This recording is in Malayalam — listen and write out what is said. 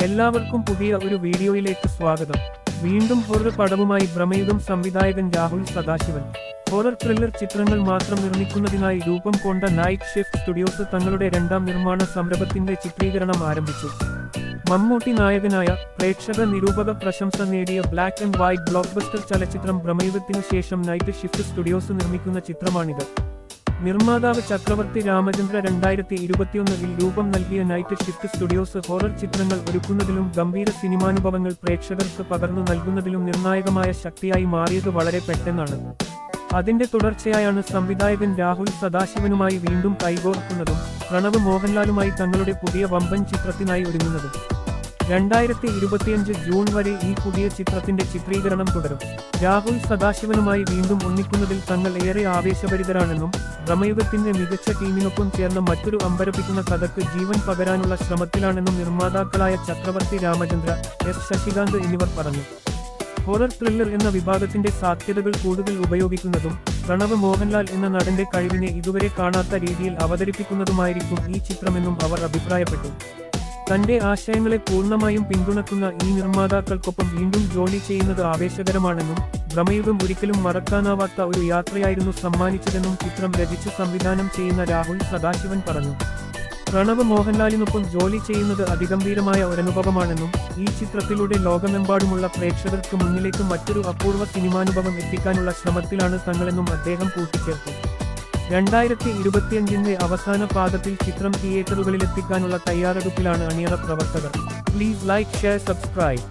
എല്ലാവർക്കും പുതിയ ഒരു വീഡിയോയിലേക്ക് സ്വാഗതം. വീണ്ടും ഹൊറർ പടവുമായി ഭ്രമയുഗം സംവിധായകൻ രാഹുൽ സദാശിവൻ. ഹൊറർ ത്രില്ലർ ചിത്രങ്ങൾ മാത്രം നിർമ്മിക്കുന്നതിനായി രൂപം കൊണ്ട നൈറ്റ് ഷിഫ്റ്റ് സ്റ്റുഡിയോസ് തങ്ങളുടെ രണ്ടാം നിർമ്മാണ സംരംഭത്തിന്റെ ചിത്രീകരണം ആരംഭിച്ചു. മമ്മൂട്ടി നായകനായ, പ്രേക്ഷക നിരൂപക പ്രശംസ നേടിയ ബ്ലാക്ക് ആൻഡ് വൈറ്റ് ബ്ലോക്ക്ബസ്റ്റർ ചലച്ചിത്രം ഭ്രമയുഗത്തിനു ശേഷം നൈറ്റ് ഷിഫ്റ്റ് സ്റ്റുഡിയോസ് നിർമ്മിക്കുന്ന ചിത്രമാണിത്. നിർമ്മാതാവ് ചക്രവർത്തി രാമചന്ദ്ര 2021 രൂപം നൽകിയ നൈറ്റ് ഷിഫ്റ്റ് സ്റ്റുഡിയോസ് ഹൊറർ ചിത്രങ്ങൾ ഒരുക്കുന്നതിലും ഗംഭീര സിനിമാനുഭവങ്ങൾ പ്രേക്ഷകർക്ക് പകർന്നു നൽകുന്നതിലും നിർണായകമായ ശക്തിയായി മാറിയത് വളരെ പെട്ടെന്നാണ്. അതിന്റെ തുടർച്ചയായാണ് സംവിധായകൻ രാഹുൽ സദാശിവനുമായി വീണ്ടും കൈകോർക്കുന്നതും പ്രണവ് മോഹൻലാലുമായി തങ്ങളുടെ പുതിയ വമ്പൻ ചിത്രത്തിനായി ഒരുങ്ങുന്നതും. 2025 ജൂൺ വരെ ഈ പുതിയ ചിത്രത്തിന്റെ ചിത്രീകരണം തുടരും. രാഹുൽ സദാശിവനുമായി വീണ്ടും ഒന്നിക്കുന്നതിൽ തങ്ങൾ ഏറെ ആവേശഭരിതരാണെന്നും ഭ്രമയുഗത്തിന്റെ മികച്ച ടീമിനൊപ്പം ചേർന്ന മറ്റൊരു അമ്പരപ്പിക്കുന്ന കഥയ്ക്ക് ജീവൻ പകരാനുള്ള ശ്രമത്തിലാണെന്നും നിർമ്മാതാക്കളായ ചക്രവർത്തി രാമചന്ദ്ര, എസ് ശശികാന്ത് എന്നിവർ പറഞ്ഞു. ഹൊറർ ത്രില്ലർ എന്ന വിഭാഗത്തിന്റെ സാധ്യതകൾ കൂടുതൽ ഉപയോഗിക്കുന്നതും പ്രണവ് മോഹൻലാൽ എന്ന നടന്റെ കഴിവിനെ ഇതുവരെ കാണാത്ത രീതിയിൽ അവതരിപ്പിക്കുന്നതുമായിരിക്കും ഈ ചിത്രമെന്നും അവർ അഭിപ്രായപ്പെട്ടു. തന്റെ ആശയങ്ങളെ പൂർണ്ണമായും പിന്തുണക്കുന്ന ഈ നിർമ്മാതാക്കൾക്കൊപ്പം വീണ്ടും ജോലി ചെയ്യുന്നത് ആവേശകരമാണെന്നും ഭ്രമയുഗം ഒരിക്കലും മറക്കാനാവാത്ത ഒരു യാത്രയായിരുന്നു സമ്മാനിച്ചതെന്നും ചിത്രം രചിച്ച് സംവിധാനം ചെയ്യുന്ന രാഹുൽ സദാശിവൻ പറഞ്ഞു. പ്രണവ് മോഹൻലാലിനൊപ്പം ജോലി ചെയ്യുന്നത് അതിഗംഭീരമായ ഒരനുഭവമാണെന്നും ഈ ചിത്രത്തിലൂടെ ലോകമെമ്പാടുമുള്ള പ്രേക്ഷകർക്ക് മുന്നിലേക്ക് മറ്റൊരു അപൂർവ സിനിമാനുഭവം എത്തിക്കാനുള്ള ശ്രമത്തിലാണ് തങ്ങളെന്നും അദ്ദേഹം കൂട്ടിച്ചേർത്തു. 2025 അവസാന പാദത്തിൽ ചിത്രം തിയേറ്ററുകളിലെത്തിക്കാനുള്ള തയ്യാറെടുപ്പിലാണ് അണിയറ പ്രവർത്തകർ. Please like, share, subscribe.